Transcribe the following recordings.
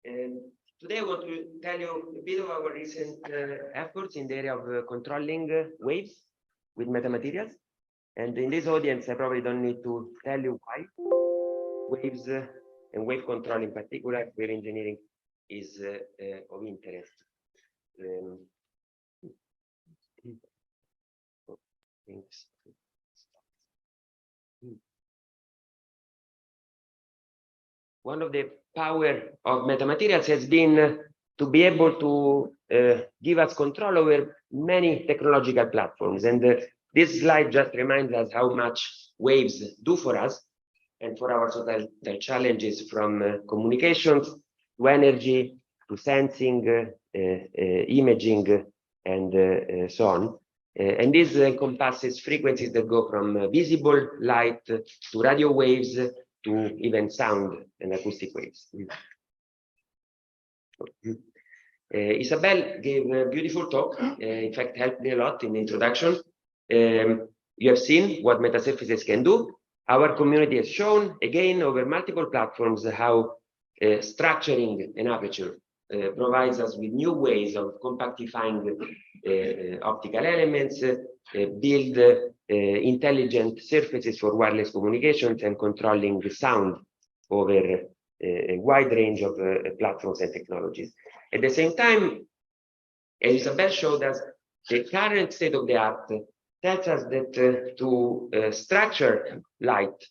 And today I want to tell you a bit of our recent efforts in the area of controlling waves with metamaterials. And in this audience, I probably don't need to tell you why waves and wave control in particular, wave engineering is of interest. Thanks. One of the power of metamaterials has been to be able to give us control over many technological platforms. And this slide just reminds us how much waves do for us and for our societal challenges, from communications to energy to sensing, imaging, and so on. And this encompasses frequencies that go from visible light to radio waves to even sound and acoustic waves. Isabel gave a beautiful talk, in fact helped me a lot in the introduction. You have seen what metasurfaces can do. Our community has shown, again, over multiple platforms, how structuring an aperture provides us with new ways of compactifying optical elements, build intelligent surfaces for wireless communications, and controlling the sound over a wide range of platforms and technologies. At the same time, as Isabel showed us, the current state of the art tells us that to structure light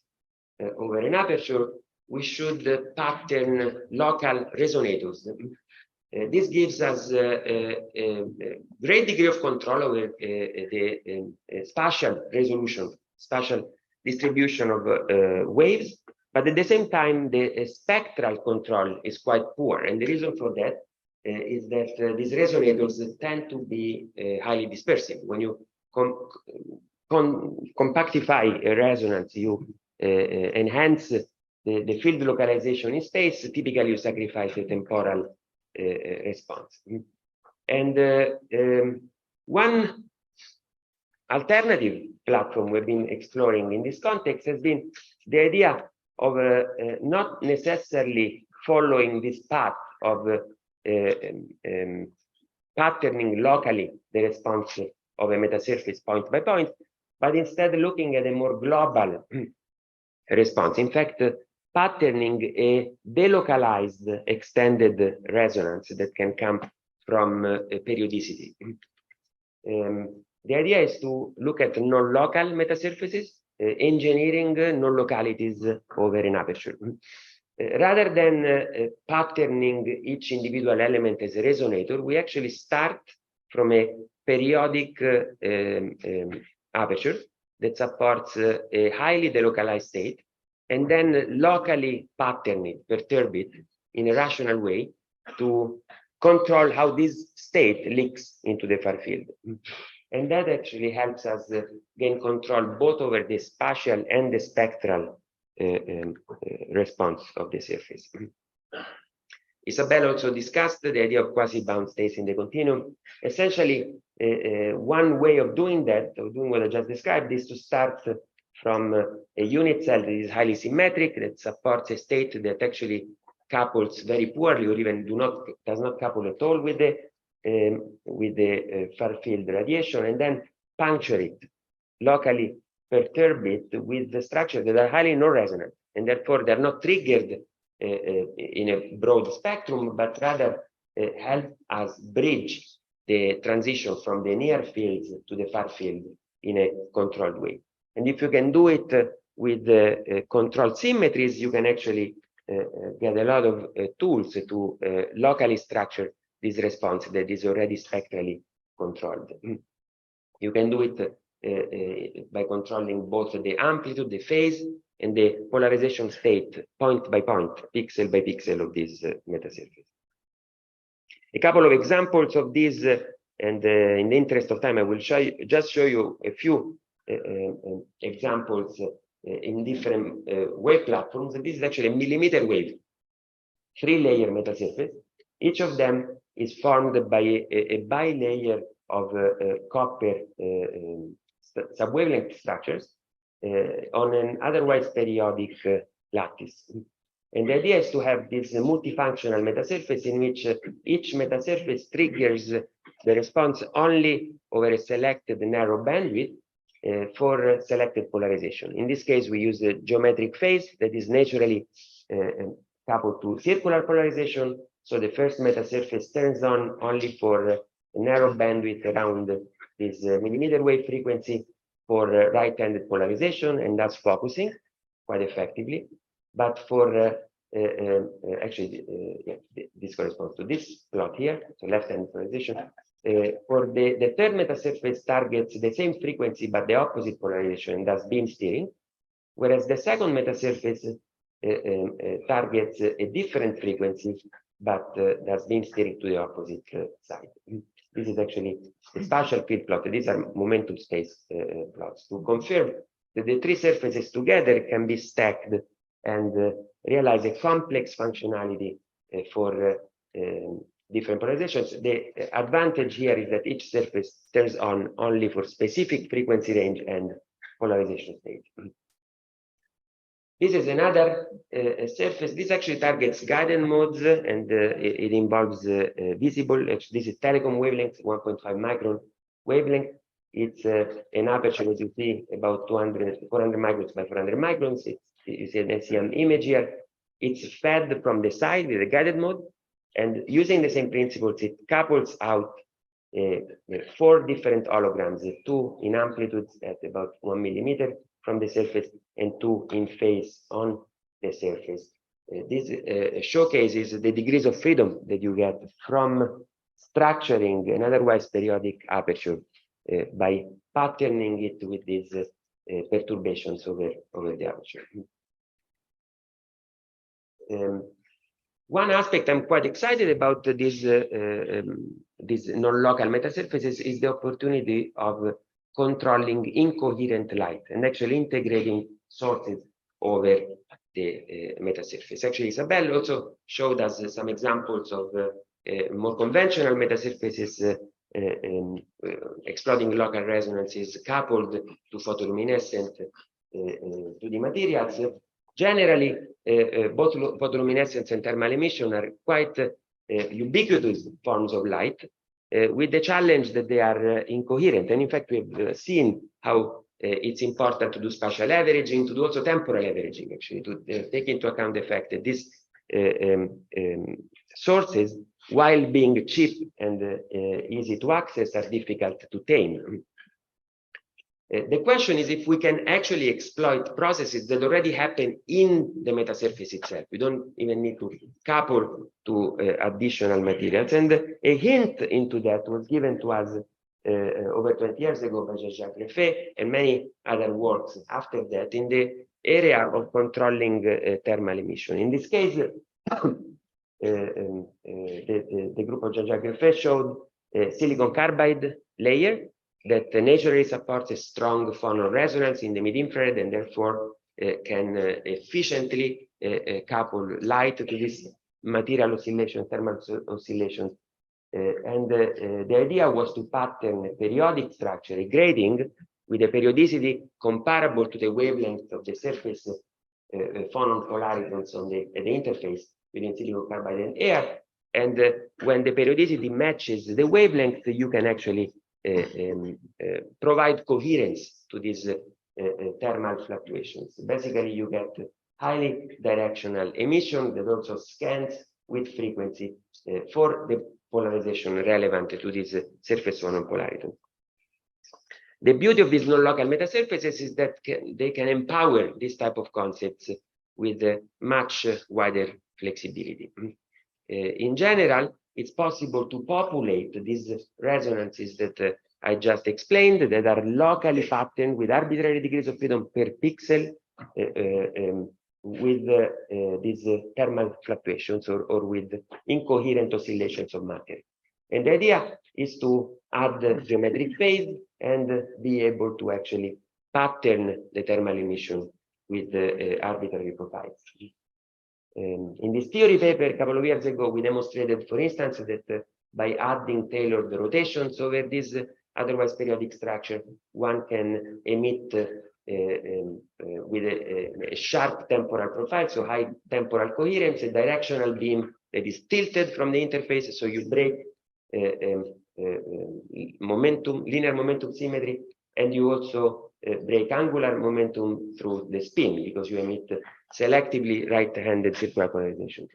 over an aperture, we should pattern local resonators. This gives us a great degree of control over the spatial resolution, spatial distribution of waves, but at the same time, the spectral control is quite poor. And the reason for that is that these resonators tend to be highly dispersive. When you compactify a resonance, you enhance the field localization in space. Typically, you sacrifice the temporal response. And one alternative platform we've been exploring in this context has been the idea of not necessarily following this path of patterning locally the response of a metasurface point by point, but instead looking at a more global response. In fact, patterning a delocalized extended resonance that can come from periodicity. The idea is to look at non-local metasurfaces, engineering non-localities over an aperture. Rather than patterning each individual element as a resonator, we actually start from a periodic aperture that supports a highly delocalized state, and then locally pattern it, perturb it in a rational way to control how this state leaks into the far field. And that actually helps us gain control both over the spatial and the spectral response of the surface. Isabel also discussed the idea of quasi-bound states in the continuum. Essentially, one way of doing that, of doing what I just described, is to start from a unit cell that is highly symmetric, that supports a state that actually couples very poorly, or even does not couple at all with the far field radiation, and then puncture it, locally perturb it with the structures that are highly non-resonant, and therefore they're not triggered in a broad spectrum, but rather help us bridge the transition from the near fields to the far field in a controlled way. And if you can do it with controlled symmetries, you can actually get a lot of tools to locally structure this response that is already spectrally controlled. You can do it by controlling both the amplitude, the phase, and the polarization state, point by point, pixel by pixel of this metasurface. A couple of examples of this, and in the interest of time, I will just show you a few examples in different wave platforms. And this is actually a millimeter wave, 3-layer metasurface. Each of them is formed by a bilayer of copper subwavelength structures on an otherwise periodic lattice. And the idea is to have this multifunctional metasurface in which each metasurface triggers the response only over a selected narrow bandwidth for selected polarization. In this case, we use the geometric phase that is naturally coupled to circular polarization. So the first metasurface turns on only for a narrow bandwidth around this millimeter wave frequency for right-handed polarization, and thus focusing quite effectively. But for this corresponds to this plot here, so left-handed polarization. For the third metasurface targets the same frequency but the opposite polarization, and thus beam steering, whereas the second metasurface targets a different frequency but does beam steering to the opposite side. This is actually a spatial field plot. These are momentum space plots to confirm that the three surfaces together can be stacked and realize a complex functionality for different polarizations. The advantage here is that each surface turns on only for specific frequency range and polarization stage. This is another surface. This actually targets guided modes, and it involves visible. Actually, this is telecom wavelength, 1.5 micron wavelength. It's an aperture, as you see, about 400 microns by 400 microns. It's an SEM image here. It's fed from the side with a guided mode, and using the same principles, it couples out 4 different holograms, 2 in amplitudes at about 1 millimeter from the surface, and 2 in phase on the surface. This showcases the degrees of freedom that you get from structuring an otherwise periodic aperture by patterning it with these perturbations over the aperture. One aspect I'm quite excited about these non-local metasurfaces is the opportunity of controlling incoherent light and actually integrating sources over the metasurface. Actually, Isabelle also showed us some examples of more conventional metasurfaces exploiting local resonances coupled to photoluminescent 2D materials. Generally, both photoluminescence and thermal emission are quite ubiquitous forms of light, with the challenge that they are incoherent. And in fact, we've seen how it's important to do spatial averaging, to do also temporal averaging, actually, to take into account the fact that these sources, while being cheap and easy to access, are difficult to tame. The question is if we can actually exploit processes that already happen in the metasurface itself. We don't even need to couple to additional materials. And a hint into that was given to us over 20 years ago by Jacques Lefebvre and many other works after that in the area of controlling thermal emission. In this case, the group of Jacques Lefebvre showed a silicon carbide layer that naturally supports a strong phonon resonance in the mid-infrared and therefore can efficiently couple light to this material oscillation, thermal oscillations. The idea was to pattern a periodic structure, a grading with a periodicity comparable to the wavelength of the surface phonon polaritons on at the interface between silicon carbide and air. And when the periodicity matches the wavelength, you can actually provide coherence to these thermal fluctuations. Basically, you get highly directional emission that also scans with frequency for the polarization relevant to this surface phonon polariton. The beauty of these non-local metasurfaces is that they can empower this type of concepts with much wider flexibility. In general, it's possible to populate these resonances that I just explained that are locally patterned with arbitrary degrees of freedom per pixel with these thermal fluctuations or with incoherent oscillations of matter. And the idea is to add geometric phase and be able to actually pattern the thermal emission with arbitrary profiles. In this theory paper a couple of years ago, we demonstrated, for instance, that by adding tailored rotations over this otherwise periodic structure, one can emit with a sharp temporal profile, so high temporal coherence, a directional beam that is tilted from the interface, so you break linear momentum symmetry, and you also break angular momentum through the spin because you emit selectively right-handed circular polarization.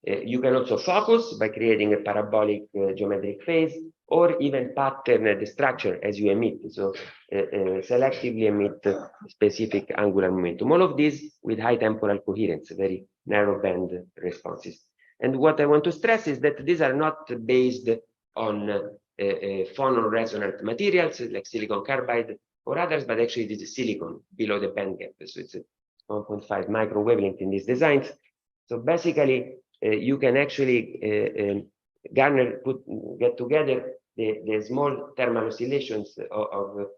You can also focus by creating a parabolic geometric phase, or even pattern the structure as you emit, so selectively emit specific angular momentum. All of these with high temporal coherence, very narrow band responses. And what I want to stress is that these are not based on phonoresonant materials like silicon carbide or others, but actually this is silicon below the band gap. So it's a 1.5 micro wavelength in these designs. So basically, you can actually get together the small thermal oscillations of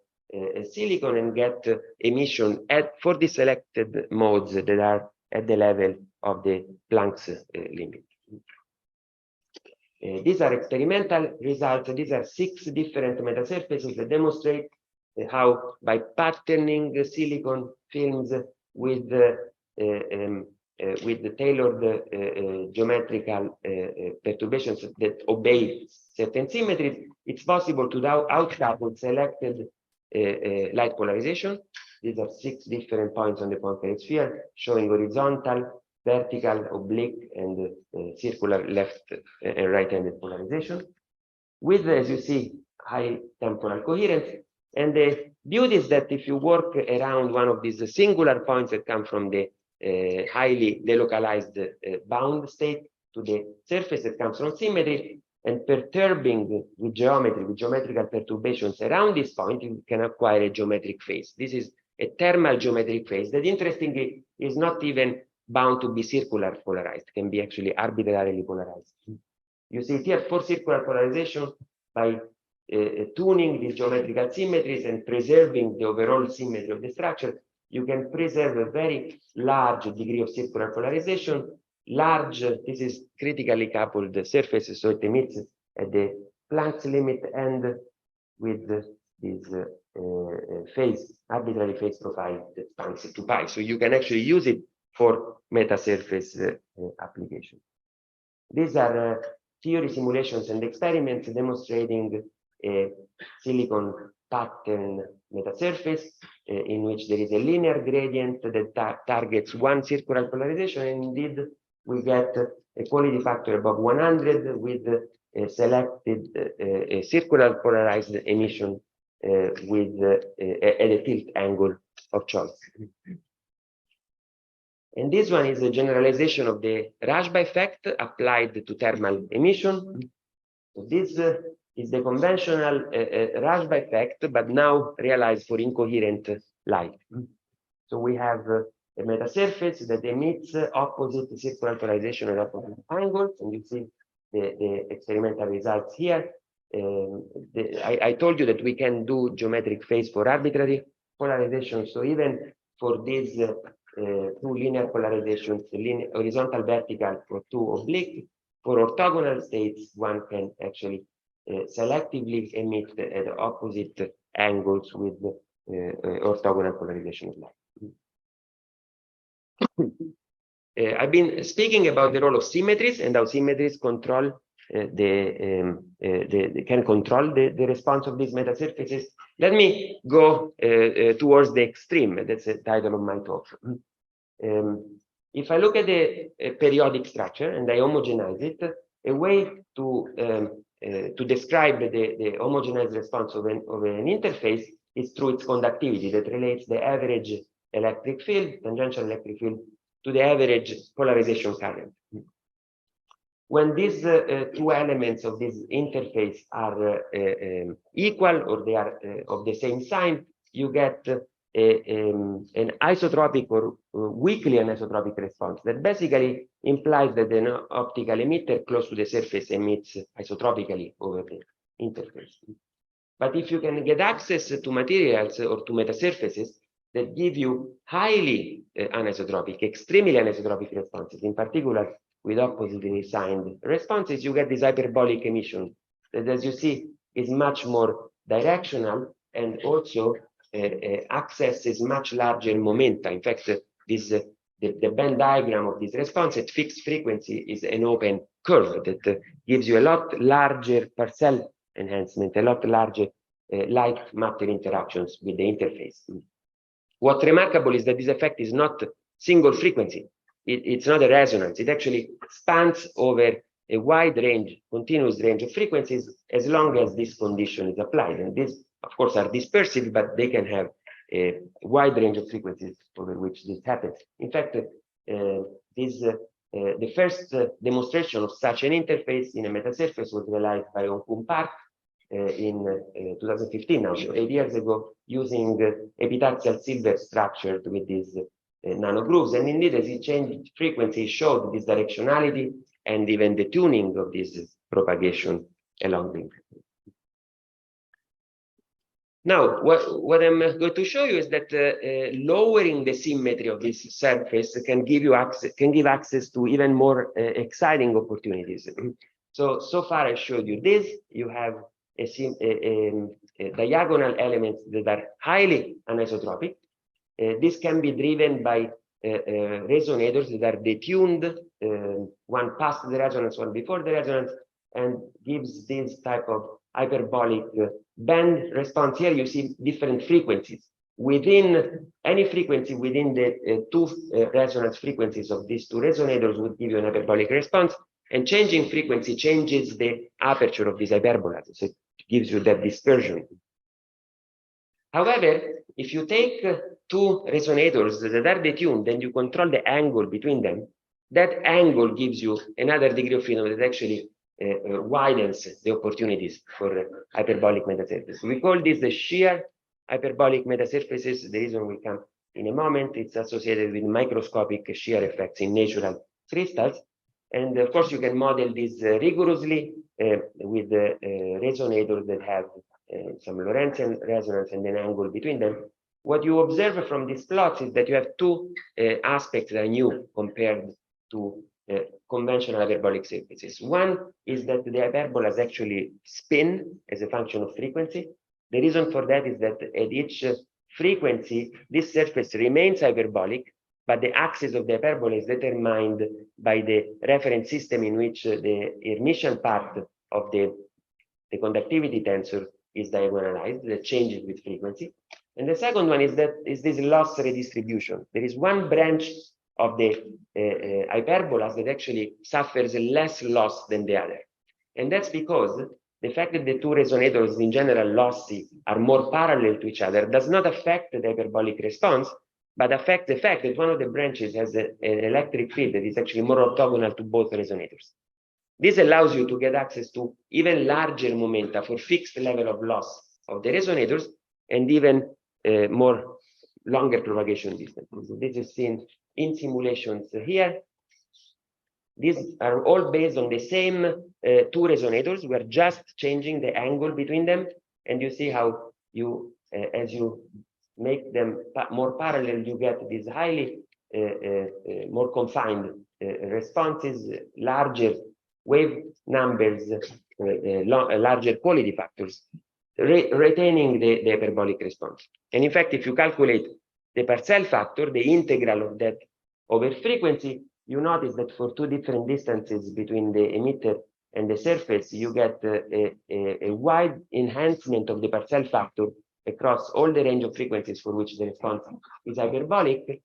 silicon and get emission for the selected modes that are at the level of the Planck's limit. These are experimental results. These are 6 different metasurfaces that demonstrate how by patterning silicon films with the tailored geometrical perturbations that obey certain symmetries, it's possible to outcouple selected light polarization. These are 6 different points on the Poincare sphere showing horizontal, vertical, oblique, and circular left and right-handed polarization with, as you see, high temporal coherence. And the beauty is that if you work around one of these singular points that come from the highly delocalized bound state to the surface that comes from symmetry, and perturbing with geometry, with geometrical perturbations around this point, you can acquire a geometric phase. This is a thermal geometric phase that, interestingly, is not even bound to be circular polarized, can be actually arbitrarily polarized. You see here 4 circular polarization by tuning these geometrical symmetries and preserving the overall symmetry of the structure. You can preserve a very large degree of circular polarization. This is critically coupled surfaces, so it emits at the Planck's limit and with this arbitrary phase profile that spans to pi. So you can actually use it for metasurface application. These are theory simulations and experiments demonstrating a silicon pattern metasurface in which there is a linear gradient that targets one circular polarization, and indeed we get a quality factor above 100 with a selected circular polarized emission with at a tilt angle of choice. And this one is a generalization of the Rashba effect applied to thermal emission. So this is the conventional Rashba effect, but now realized for incoherent light. So we have a metasurface that emits opposite circular polarization at opposite angles, and you see the experimental results here. I told you that we can do geometric phase for arbitrary polarization. So even for these 2 linear polarizations, horizontal, vertical, or 2 oblique, for orthogonal states, one can actually selectively emit at opposite angles with orthogonal polarization of light. I've been speaking about the role of symmetries and how symmetries control can control the response of these metasurfaces. Let me go towards the extreme. That's the title of my talk. If I look at the periodic structure and I homogenize it, a way to describe the homogenized response of an interface is through its conductivity that relates the average electric field, tangential electric field, to the average polarization current. When these 2 elements of this interface are equal, or they are of the same sign, you get an isotropic or weakly anisotropic response that basically implies that an optical emitter close to the surface emits isotropically over the interface. But if you can get access to materials or to metasurfaces that give you highly anisotropic, extremely anisotropic responses, in particular with oppositely signed responses, you get this hyperbolic emission that, as you see, is much more directional and also accesses much larger momenta. In fact, the Venn diagram of this response at fixed frequency is an open curve that gives you a lot larger parcel enhancement, a lot larger light matter interactions with the interface. What's remarkable is that this effect is not single frequency. It's not a resonance. It actually spans over a wide range, continuous range of frequencies, as long as this condition is applied. And these, of course, are dispersive, but they can have a wide range of frequencies over which this happens. In fact, the first demonstration of such an interface in a metasurface was realized by Onkun Park in 2015, now, so 8 years ago, using epitaxial silver structured with these nanogrooves. And indeed, as it changed frequency, it showed this directionality and even the tuning of this propagation along the interface. Now, what I'm going to show you is that lowering the symmetry of this surface can give access to even more exciting opportunities. So far I showed you this. You have diagonal elements that are highly anisotropic. This can be driven by resonators that are detuned, one past the resonance, one before the resonance, and gives this type of hyperbolic band response. Here you see different frequencies. Within any frequency within the two resonance frequencies of these two resonators would give you an hyperbolic response, and changing frequency changes the aperture of this hyperbola, so it gives you that dispersion. However, if you take two resonators that are detuned and you control the angle between them, that angle gives you another degree of freedom that actually widens the opportunities for hyperbolic metasurfaces. We call this the shear hyperbolic metasurfaces. The reason will come in a moment. It's associated with microscopic shear effects in natural crystals. And of course, you can model this rigorously with resonators that have some Lorentzian resonance and an angle between them. What you observe from these plots is that you have two aspects that are new compared to conventional hyperbolic surfaces. One is that the hyperbolas actually spin as a function of frequency. The reason for that is that at each frequency, this surface remains hyperbolic, but the axis of the hyperbola is determined by the reference system in which the emission part of the conductivity tensor is diagonalized, that changes with frequency. And the second one is this loss redistribution. There is one branch of the hyperbolas that actually suffers less loss than the other. And that's because the fact that the two resonators in general lossy are more parallel to each other does not affect the hyperbolic response, but affects the fact that one of the branches has an electric field that is actually more orthogonal to both resonators. This allows you to get access to even larger momenta for fixed level of loss of the resonators and even more longer propagation distance. So this is seen in simulations here. These are all based on the same two resonators. We are just changing the angle between them, and you see how you, as you make them more parallel, you get these highly more confined responses, larger wave numbers, larger quality factors, retaining the hyperbolic response. And in fact, if you calculate the parcel factor, the integral of that over frequency, you notice that for two different distances between the emitter and the surface, you get a wide enhancement of the parcel factor across all the range of frequencies for which the response is hyperbolic,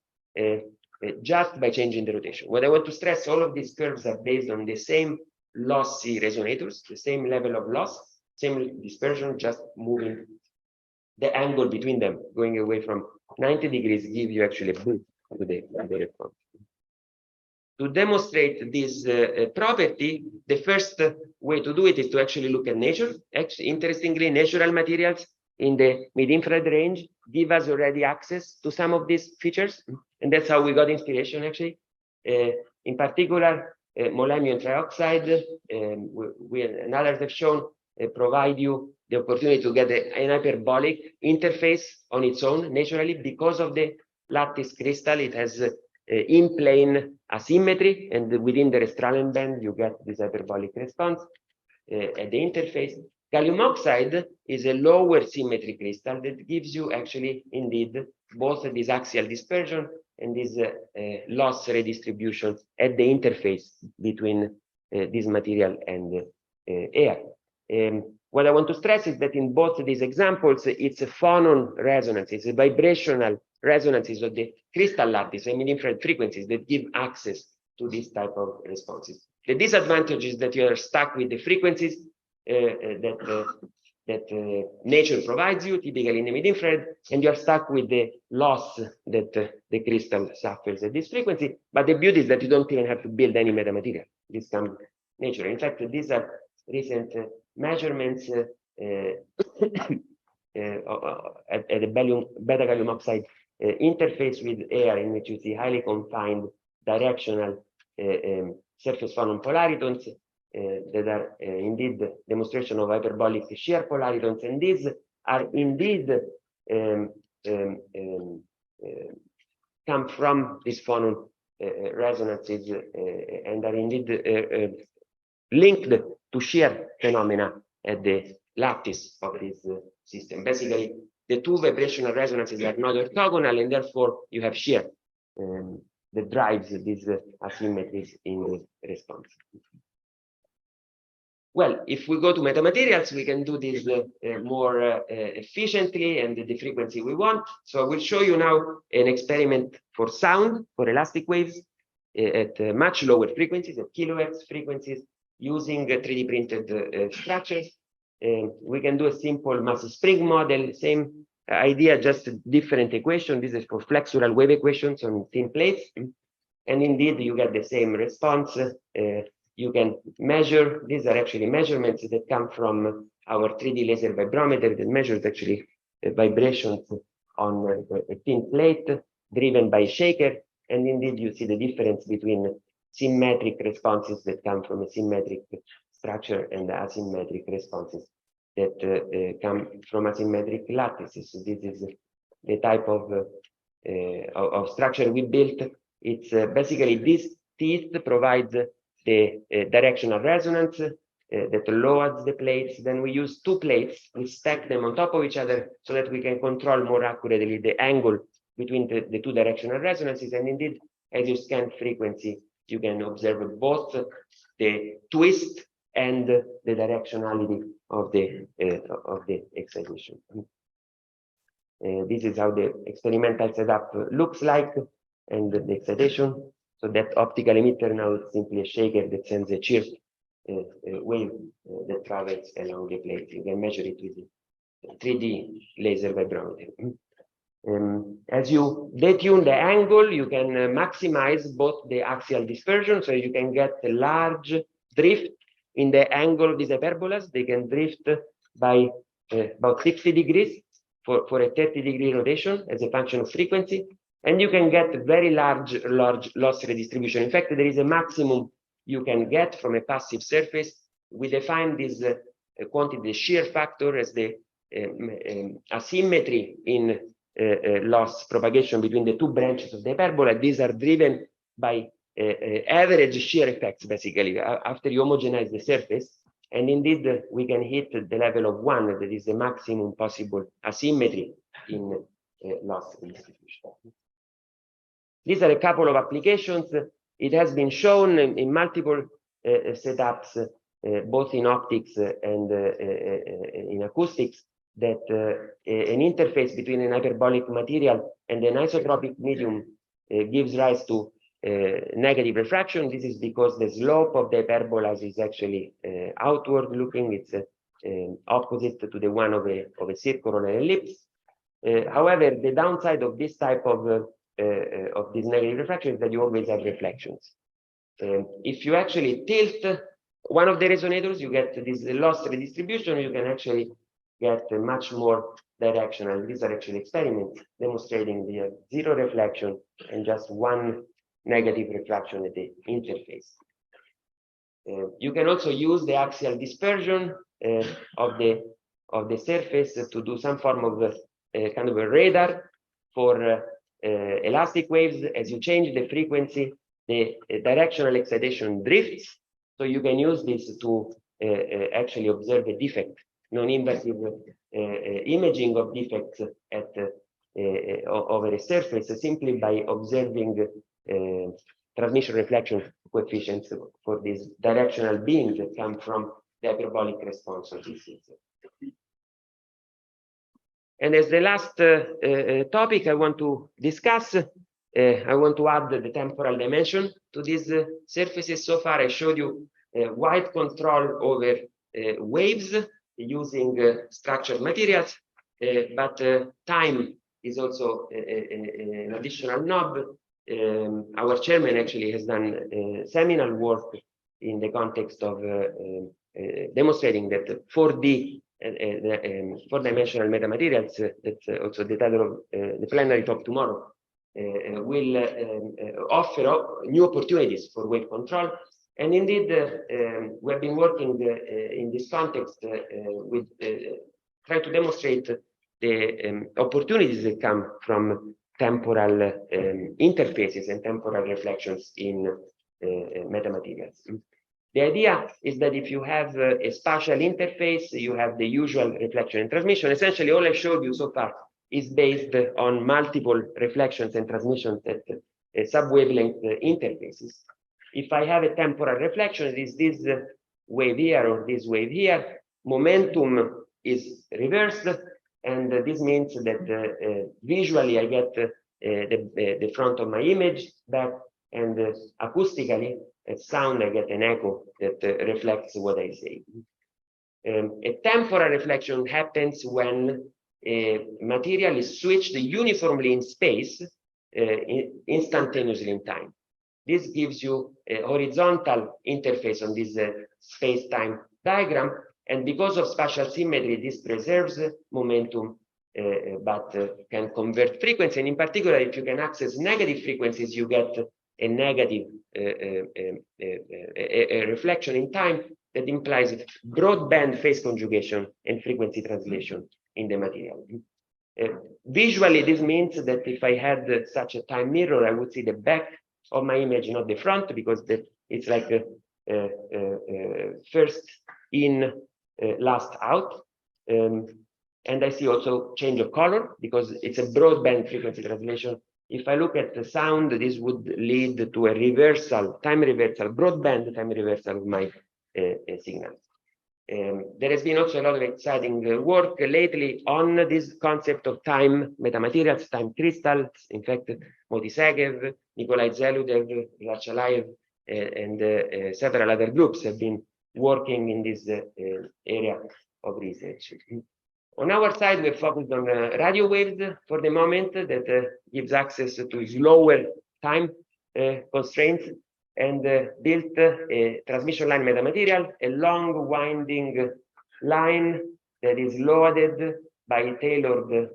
just by changing the rotation. What I want to stress, all of these curves are based on the same lossy resonators, the same level of loss, same dispersion, just moving the angle between them, going away from 90 degrees, give you actually a boost to the response. To demonstrate this property, the first way to do it is to actually look at nature. Actually, interestingly, natural materials in the mid-infrared range give us already access to some of these features, and that's how we got inspiration, actually. In particular, molybdenum trioxide, we and others have shown, provide you the opportunity to get an hyperbolic interface on its own naturally because of the lattice crystal. It has in-plane asymmetry, and within the Strahlen band, you get this hyperbolic response at the interface. Gallium oxide is a lower symmetry crystal that gives you actually indeed both this axial dispersion and this loss redistribution at the interface between this material and air. What I want to stress is that in both these examples, it's a phonon resonance, it's a vibrational resonances of the crystal lattice and mid-infrared frequencies that give access to this type of responses. The disadvantage is that you are stuck with the frequencies that nature provides you, typically in the mid-infrared, and you are stuck with the loss that the crystal suffers at this frequency. But the beauty is that you don't even have to build any metamaterial. This comes nature. In fact, these are recent measurements at the beta gallium oxide interface with air, in which you see highly confined directional surface phonon polaritons that are indeed demonstration of hyperbolic shear polaritons, and these are indeed come from these phonon resonances and are indeed linked to shear phenomena at the lattice of this system. Basically, the two vibrational resonances are not orthogonal, and therefore you have shear that drives these asymmetries in the response. Well, if we go to metamaterials, we can do this more efficiently and the frequency we want. So I will show you now an experiment for sound, for elastic waves at much lower frequencies, at kilohertz frequencies, using 3D printed structures. We can do a simple mass spring model, same idea, just a different equation. This is for flexural wave equations on thin plates. And indeed, you get the same response. You can measure, these are actually measurements that come from our 3D laser vibrometer that measures actually vibrations on a thin plate driven by shaker. And indeed, you see the difference between symmetric responses that come from a symmetric structure and asymmetric responses that come from asymmetric lattices. So this is the type of structure we built. It's basically this teeth provides the directional resonance that loads the plates. Then we use two plates, we stack them on top of each other so that we can control more accurately the angle between the two directional resonances. And indeed, as you scan frequency, you can observe both the twist and the directionality of the excitation. This is how the experimental setup looks like, and the excitation. So that optical emitter now is simply a shaker that sends a shear wave that travels along the plate. You can measure it with a 3D laser vibrometer. As you detune the angle, you can maximize both the axial dispersion, so you can get a large drift in the angle of these hyperbolas. They can drift by about 60 degrees for a 30-degree rotation as a function of frequency. And you can get very large loss redistribution. In fact, there is a maximum you can get from a passive surface. We define this quantity, the shear factor, as the asymmetry in loss propagation between the two branches of the hyperbola. These are driven by average shear effects, basically, after you homogenize the surface. And indeed, we can hit the level of 1, that is the maximum possible asymmetry in loss redistribution. These are a couple of applications. It has been shown in multiple setups, both in optics and in acoustics, that an interface between an hyperbolic material and an isotropic medium gives rise to negative refraction. This is because the slope of the hyperbolas is actually outward looking. It's opposite to the one of a circle or an ellipse. However, the downside of this type of this negative refraction is that you always have reflections. If you actually tilt one of the resonators, you get this loss redistribution. You can actually get much more directional. These are actually experiments demonstrating the zero reflection and just one negative refraction at the interface. You can also use the axial dispersion of the surface to do some form of kind of a radar for elastic waves. As you change the frequency, the directional excitation drifts. So you can use this to actually observe a defect non-invasive imaging of defects at over a surface simply by observing transmission reflection coefficients for these directional beams that come from the hyperbolic response of this system. And as the last topic I want to discuss, I want to add the temporal dimension to these surfaces. So far, I showed you wide control over waves using structured materials, but time is also an additional knob. Our chairman actually has done seminal work in the context of demonstrating that 4D four-dimensional metamaterials, that's also the title of the plenary talk tomorrow, will offer new opportunities for wave control. And indeed, we have been working in this context with trying to demonstrate the opportunities that come from temporal interfaces and temporal reflections in metamaterials. The idea is that if you have a spatial interface, you have the usual reflection and transmission. Essentially, all I showed you so far is based on multiple reflections and transmissions at sub-wavelength interfaces. If I have a temporal reflection, it is this wave here or this wave here, momentum is reversed, and this means that visually I get the front of my image back, and acoustically, as sound, I get an echo that reflects what I say. A temporal reflection happens when a material is switched uniformly in space, instantaneously in time. This gives you a horizontal interface on this space-time diagram, and because of spatial symmetry, this preserves momentum, but can convert frequency. And in particular, if you can access negative frequencies, you get a negative a reflection in time that implies broadband phase conjugation and frequency translation in the material. Visually, this means that if I had such a time mirror, I would see the back of my image, not the front, because it's like first in, last out. And I see also change of color because it's a broadband frequency translation. If I look at the sound, this would lead to a reversal, time reversal, broadband time reversal of my signal. There has been also a lot of exciting work lately on this concept of time metamaterials, time crystals. In fact, Moti Segev, Nikolai Zeludev, Lachalaev, and several other groups have been working in this area of research. On our side, we're focused on radio waves for the moment that gives access to slower time constraints, and built a transmission line metamaterial, a long winding line that is loaded by tailored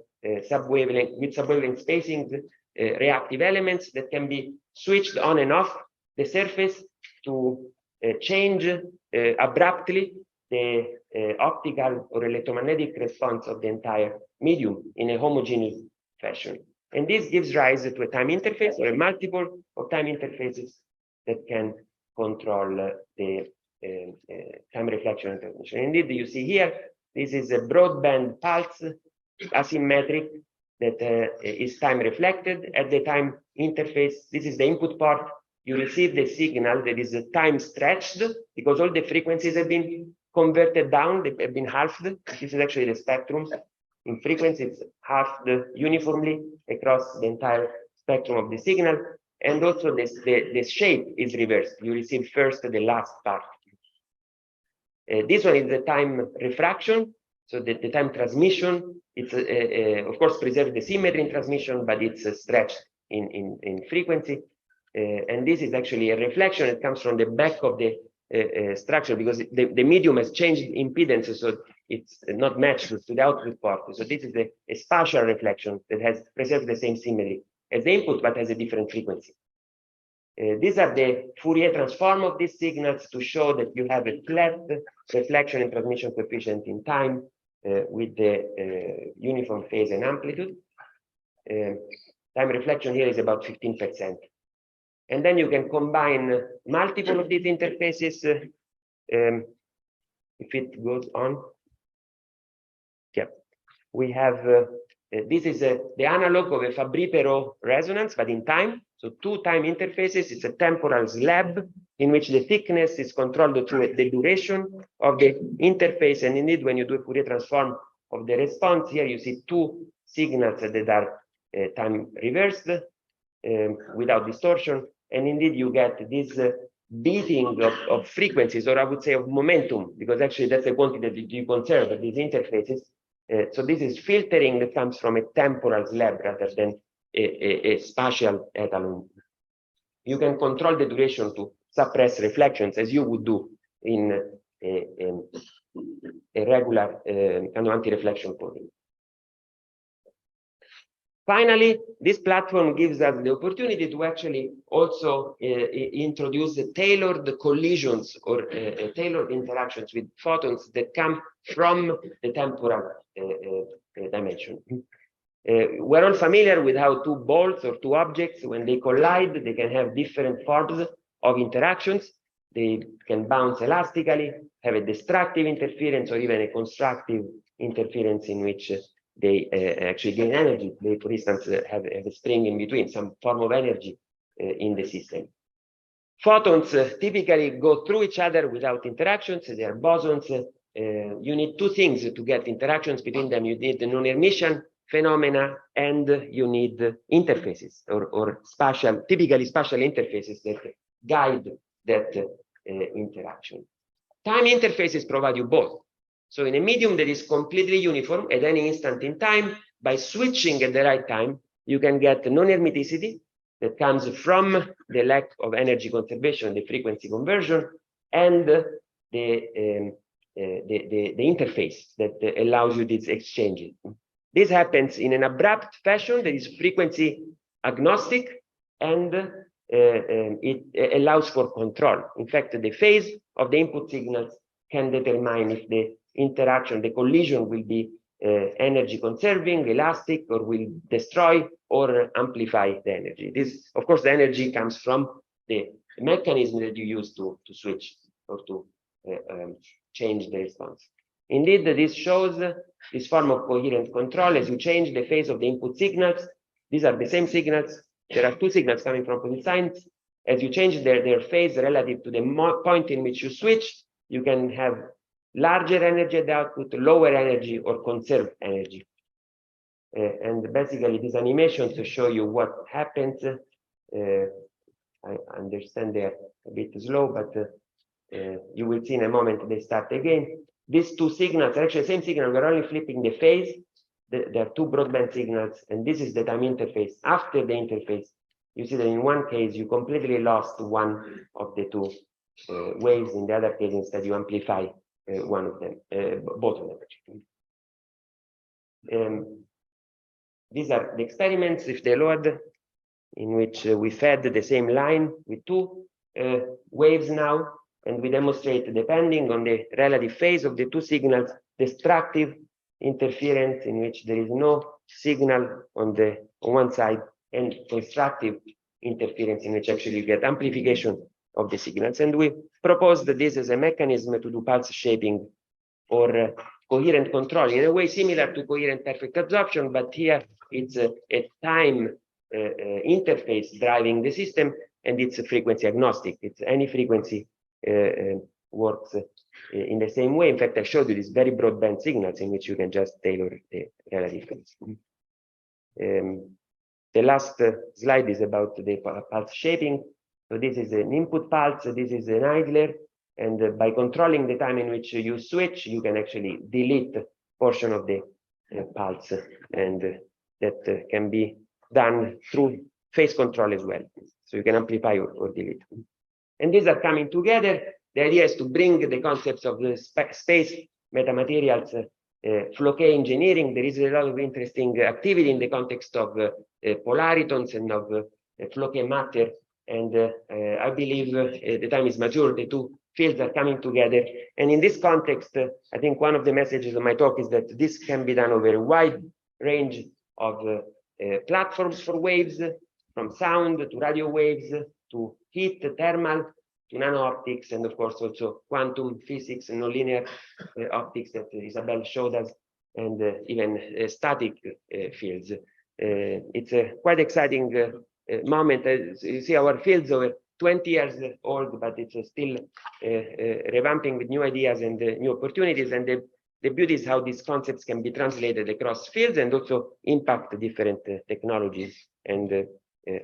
sub-wavelength spacings, reactive elements that can be switched on and off the surface to change abruptly the optical or electromagnetic response of the entire medium in a homogeneous fashion. And this gives rise to a time interface or a multiple of time interfaces that can control the time reflection and transmission. Indeed, you see here, this is a broadband pulse, asymmetric, that is time reflected at the time interface. This is the input part. You receive the signal that is time stretched because all the frequencies have been converted down, they have been halved. This is actually the spectrum. In frequency, it's halved uniformly across the entire spectrum of the signal. And also the shape is reversed. You receive first the last part. This one is the time refraction. So the time transmission, it's of course preserves the symmetry in transmission, but it's stretched in frequency. And this is actually a reflection that comes from the back of the structure because the medium has changed impedance, so it's not matched to the output port. So this is a spatial reflection that has preserved the same symmetry as the input, but has a different frequency. These are the Fourier transform of these signals to show that you have a flat reflection and transmission coefficient in time with the uniform phase and amplitude. Time reflection here is about 15%. And then you can combine multiple of these interfaces. If it goes on. we have this is the analog of a Fabry-Perot resonance, but in time. So 2 time interfaces. It's a temporal slab in which the thickness is controlled through the duration of the interface. And indeed, when you do a Fourier transform of the response, here you see 2 signals that are time reversed without distortion. And indeed, you get this beating of frequencies, or I would say of momentum, because actually that's the quantity that you conserve at these interfaces. So this is filtering that comes from a temporal slab rather than a spatial etalon. You can control the duration to suppress reflections as you would do in a regular kind of anti-reflection coating. Finally, this platform gives us the opportunity to actually also introduce the tailored collisions or tailored interactions with photons that come from the temporal dimension. We're all familiar with how 2 bolts or 2 objects, when they collide, they can have different forms of interactions. They can bounce elastically, have a destructive interference, or even a constructive interference in which they actually gain energy. They, for instance, have a spring in between, some form of energy in the system. Photons typically go through each other without interactions. They are bosons. You need 2 things to get interactions between them. You need the non-emission phenomena, and you need interfaces or typically spatial interfaces that guide that interaction. Time interfaces provide you both. So in a medium that is completely uniform at any instant in time, by switching at the right time, you can get non-hermeticity that comes from the lack of energy conservation, the frequency conversion, and the interface that allows you this exchange. This happens in an abrupt fashion that is frequency agnostic, and it allows for control. In fact, the phase of the input signals can determine if the interaction, the collision will be energy conserving, elastic, or will destroy or amplify the energy. This, of course, the energy comes from the mechanism that you use to switch or to change the response. Indeed, this shows this form of coherent control as you change the phase of the input signals. These are the same signals. There are 2 signals coming from opposite sides. As you change their phase relative to the point in which you switch, you can have larger energy at the output, lower energy, or conserve energy. And basically, this animation to show you what happens. I understand they're a bit slow, but you will see in a moment they start again. These 2 signals are actually the same signal. We're only flipping the phase. There are 2 broadband signals, and this is the time interface. After the interface, you see that in one case, you completely lost one of the 2 waves. In the other case, instead, you amplify one of them, both of them. These are the experiments with the load, in which we fed the same line with 2 waves now, and we demonstrate, depending on the relative phase of the 2 signals, destructive interference in which there is no signal on one side, and constructive interference in which actually you get amplification of the signals. And we proposed this as a mechanism to do pulse shaping or coherent control in a way similar to coherent perfect absorption, but here it's a time interface driving the system, and it's frequency agnostic. It's any frequency works in the same way. In fact, I showed you these very broadband signals in which you can just tailor the relative phase. The last slide is about the pulse shaping. So this is an input pulse, this is an idler, and by controlling the time in which you switch, you can actually delete portion of the pulse, and that can be done through phase control as well. So you can amplify or delete. And these are coming together. The idea is to bring the concepts of the space metamaterials, Floquet engineering. There is a lot of interesting activity in the context of polaritons and of Floquet matter. And I believe the time is mature. The 2 fields are coming together. And in this context, I think one of the messages of my talk is that this can be done over a wide range of platforms for waves, from sound to radio waves, to heat, thermal, to nano-optics, and of course also quantum physics and nonlinear optics that Isabel showed us. and even static fields. It's a quite exciting moment. As you see, our fields over 20 years old, but it's still revamping with new ideas and new opportunities. And the beauty is how these concepts can be translated across fields and also impact different technologies and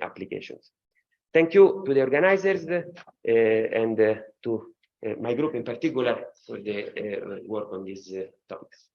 applications. Thank you to the organizers and to my group in particular for the work on these topics.